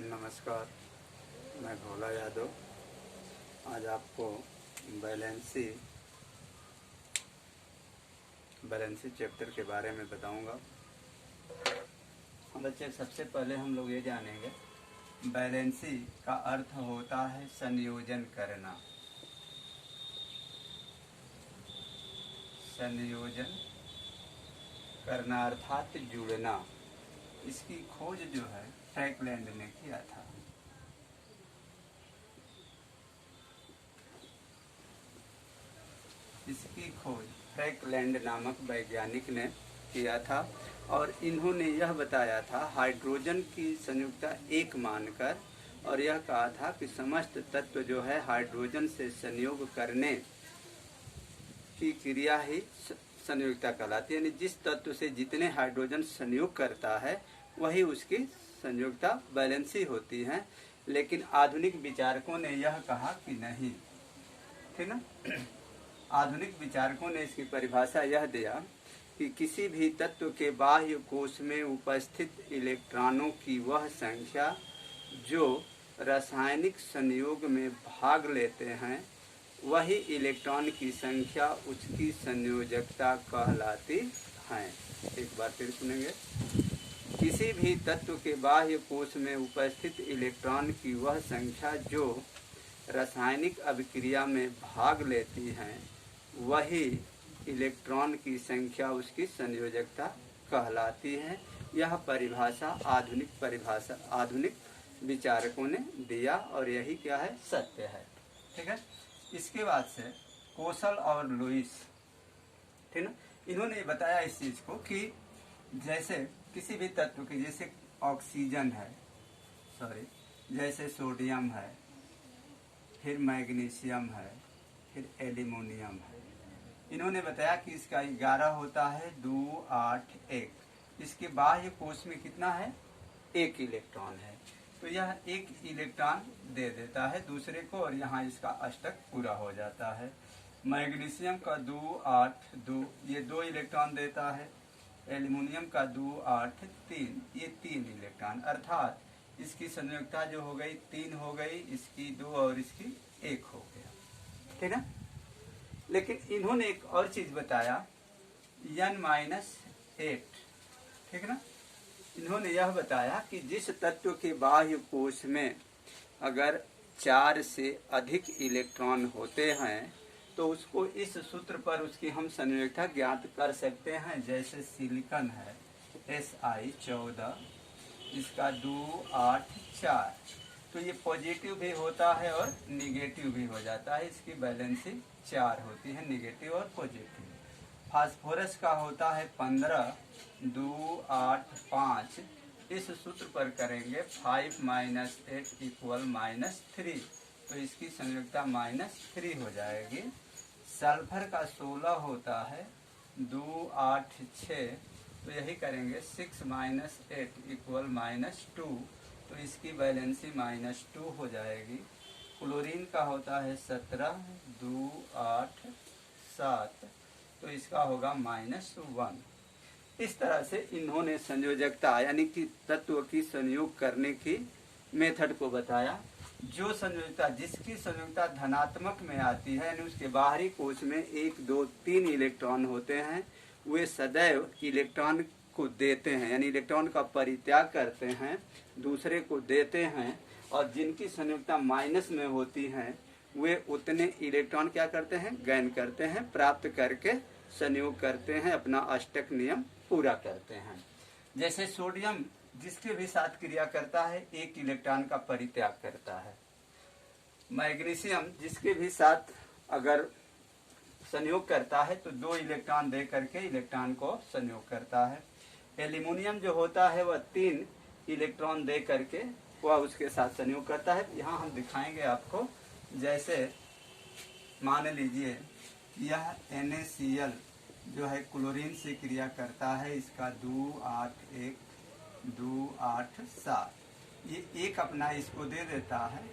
नमस्कार, मैं भोला यादव आज आपको बैलेंसी चैप्टर के बारे में बताऊंगा। बच्चे, सबसे पहले हम लोग ये जानेंगे बैलेंसी का अर्थ होता है संयोजन करना। संयोजन करना अर्थात जुड़ना। इसकी खोज जो है फ्रैंकलैंड ने किया था। इसकी खोज फ्रैंकलैंड नामक वैज्ञानिक ने किया था और इन्होंने यह बताया था हाइड्रोजन की संयुक्ता एक मानकर, और यह कहा था कि समस्त तत्व जो है हाइड्रोजन से संयोग करने की क्रिया ही संयोगिता कहलाती है। यानी जिस तत्व से जितने हाइड्रोजन संयोग करता है वही उसकी संयोगिता बैलेंसी होती है। लेकिन आधुनिक विचारकों ने यह कहा कि नहीं, ठीक ना। आधुनिक विचारकों ने इसकी परिभाषा यह दिया कि किसी भी तत्व के बाह्य कोश में उपस्थित इलेक्ट्रॉनों की वह संख्या जो रासायनिक संयोग में भाग लेते हैं वही इलेक्ट्रॉन की संख्या उसकी संयोजकता कहलाती है। एक बार फिर सुनेंगे। किसी भी तत्व के बाह्य कोश में उपस्थित इलेक्ट्रॉन की वह संख्या जो रासायनिक अभिक्रिया में भाग लेती है वही इलेक्ट्रॉन की संख्या उसकी संयोजकता कहलाती है। यह परिभाषा आधुनिक विचारकों ने दिया और यही क्या है, सत्य है। ठीक है। इसके बाद से कोसल और लुईस, ठीक ना, इन्होंने बताया इस चीज को कि जैसे किसी भी तत्व की, जैसे ऑक्सीजन है, जैसे सोडियम है, फिर मैग्नीशियम है, फिर एल्युमिनियम है। इन्होंने बताया कि इसका 11 होता है, 2, 8, 1। इसके बाह्य कोश में कितना है, 1 इलेक्ट्रॉन है। तो यह 1 इलेक्ट्रॉन दे देता है दूसरे को और यहाँ इसका अष्टक पूरा हो जाता है। मैग्नीशियम का 2, 8, 2, ये 2 इलेक्ट्रॉन देता है। एल्युमिनियम का 2, 8, 3, ये 3 इलेक्ट्रॉन, अर्थात इसकी संयोजकता जो हो गई 3 हो गई, इसकी 2 और इसकी 1 हो गया। ठीक है। लेकिन इन्होंने एक और चीज बताया, n-8, ठीक है ना। इन्होंने यह बताया कि जिस तत्व के बाह्य कोश में अगर 4 से अधिक इलेक्ट्रॉन होते हैं तो उसको इस सूत्र पर उसकी हम संयोजकता ज्ञात कर सकते हैं। जैसे सिलिकॉन है Si14, इसका 2, 8, 4, तो ये पॉजिटिव भी होता है और निगेटिव भी हो जाता है। इसकी बैलेंसी 4 होती है, निगेटिव और पॉजिटिव। फास्फोरस का होता है 15, 2, 8, 5, इस सूत्र पर करेंगे 5 - 8 = -3, तो इसकी संयोजकता -3 हो जाएगी। सल्फर का 16 होता है, 2, 8, 6, तो यही करेंगे 6 - 8 = -2, तो इसकी बैलेंसी -2 हो जाएगी। क्लोरीन का होता है 17, 2, 8, 7, तो इसका होगा -1। इस तरह से इन्होंने संयोजकता यानी कि तत्व की संयोग करने की मेथड को बताया। जो संयोजकता, जिसकी संयोजकता धनात्मक में आती है, यानी उसके बाहरी कोश में 1, 2, 3 इलेक्ट्रॉन होते हैं, वे सदैव इलेक्ट्रॉन को देते हैं, यानी इलेक्ट्रॉन का परित्याग करते हैं, दूसरे को देते हैं। और जिनकी संयोजकता माइनस में होती है वे उतने इलेक्ट्रॉन क्या करते हैं, गैन करते हैं, प्राप्त करके संयोग करते हैं, अपना अष्टक नियम पूरा करते हैं। जैसे सोडियम जिसके भी साथ क्रिया करता है 1 इलेक्ट्रॉन का परित्याग करता है। मैग्नीशियम जिसके भी साथ अगर संयोग करता है तो 2 इलेक्ट्रॉन दे करके इलेक्ट्रॉन को संयोग करता है। एल्युमिनियम जो होता है वह 3 इलेक्ट्रॉन दे करके वह उसके साथ संयोग करता है। यहाँ हम दिखाएंगे आपको। जैसे मान लीजिए यह NaCl जो है क्लोरीन से क्रिया करता है, इसका 2, 8, 1, 2, 8, 7, ये एक अपना इसको दे देता है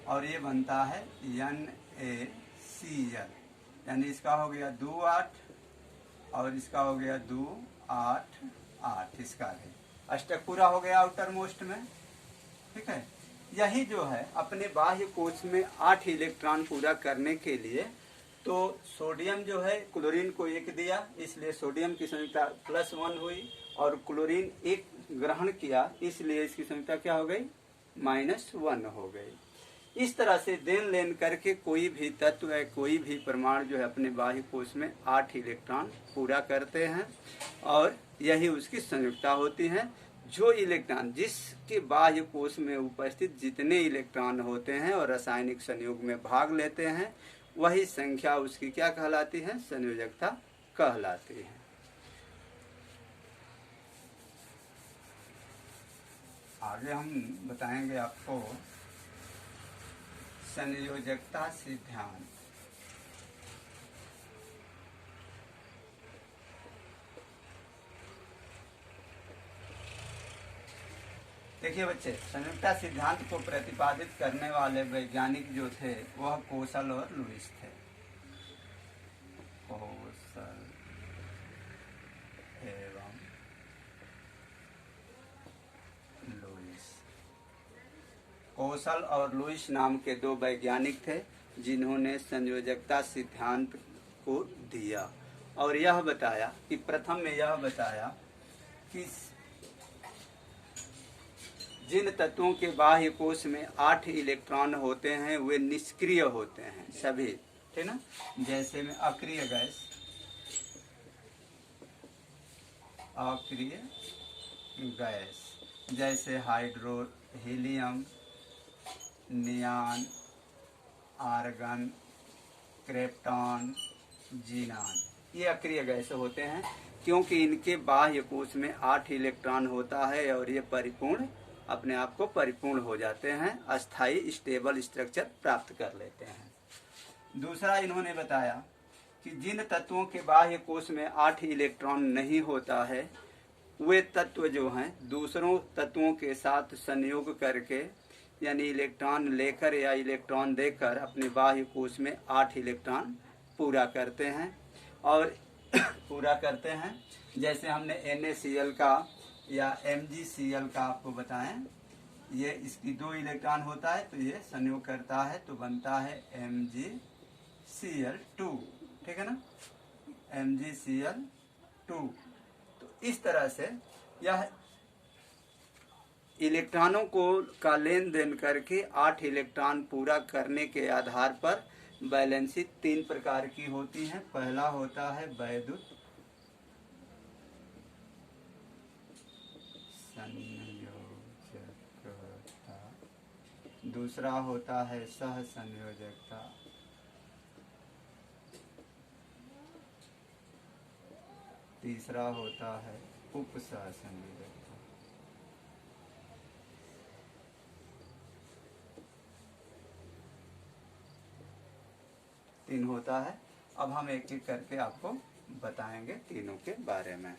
और ये बनता है NaCl, यानी इसका हो गया 2, 8 और इसका हो गया 2, 8, 8, इसका है अष्टक पूरा हो गया आउटर मोस्ट में। ठीक है। यही जो है अपने बाह्य कोश में 8 इलेक्ट्रॉन पूरा करने के लिए, तो सोडियम जो है क्लोरीन को 1 दिया, इसलिए सोडियम की संख्या +1 हुई, और क्लोरीन 1 ग्रहण किया, इसलिए इसकी संख्या क्या हो गई, -1 हो गई। इस तरह से देन लेन करके कोई भी तत्व है, कोई भी परमाणु जो है अपने बाह्य कोश में 8 इलेक्ट्रॉन पूरा करते हैं, और यही उसकी संयुक्ता होती है। जो इलेक्ट्रॉन जिसके बाह्य कोश में उपस्थित जितने इलेक्ट्रॉन होते हैं और रासायनिक संयोग में भाग लेते हैं, वही संख्या उसकी क्या कहलाती है, संयोजकता कहलाती है। आगे हम बताएंगे आपको संयोजकता सिद्धांत। देखिए बच्चे, संयोजकता सिद्धांत को प्रतिपादित करने वाले वैज्ञानिक जो थे वह कोशल और लुईस थे। कोशल एवं लुईस। कोशल और लुईस नाम के 2 वैज्ञानिक थे जिन्होंने संयोजकता सिद्धांत को दिया, और यह बताया कि प्रथम में यह बताया कि जिन तत्वों के बाह्य कोश में 8 इलेक्ट्रॉन होते हैं वे निष्क्रिय होते हैं सभी, ठीक ना। जैसे में अक्रिय गैस, अक्रिय गैस जैसे hydro, helium, नियान, argon, krypton, xenon, ये अक्रिय गैस होते हैं, क्योंकि इनके बाह्य कोश में 8 इलेक्ट्रॉन होता है और ये परिपूर्ण, अपने आप को परिपूर्ण हो जाते हैं, अस्थायी स्टेबल स्ट्रक्चर प्राप्त कर लेते हैं। दूसरा इन्होंने बताया कि जिन तत्वों के बाह्य कोश में 8 इलेक्ट्रॉन नहीं होता है, वे तत्व जो हैं दूसरों तत्वों के साथ संयोग करके, यानी इलेक्ट्रॉन लेकर या इलेक्ट्रॉन देकर अपने बाह्य कोश में 8 इलेक्ट्रॉन पूरा करते हैं और पूरा करते हैं। जैसे हमने NaCl का या MgCl का आपको बताएं, ये इसकी 2 इलेक्ट्रॉन होता है तो ये संयोग करता है तो बनता है MgCl2, ठीक है ना, MgCl2। तो इस तरह से यह इलेक्ट्रॉनों को का लेन देन करके 8 इलेक्ट्रॉन पूरा करने के आधार पर वैलेंसी 3 प्रकार की होती है। पहला होता है वैद्युत संयोजकता, दूसरा होता है सह संयोजकता, तीसरा होता है उपसह संयोजकता। 3 होता है। अब हम एक एक करके आपको बताएंगे तीनों के बारे में।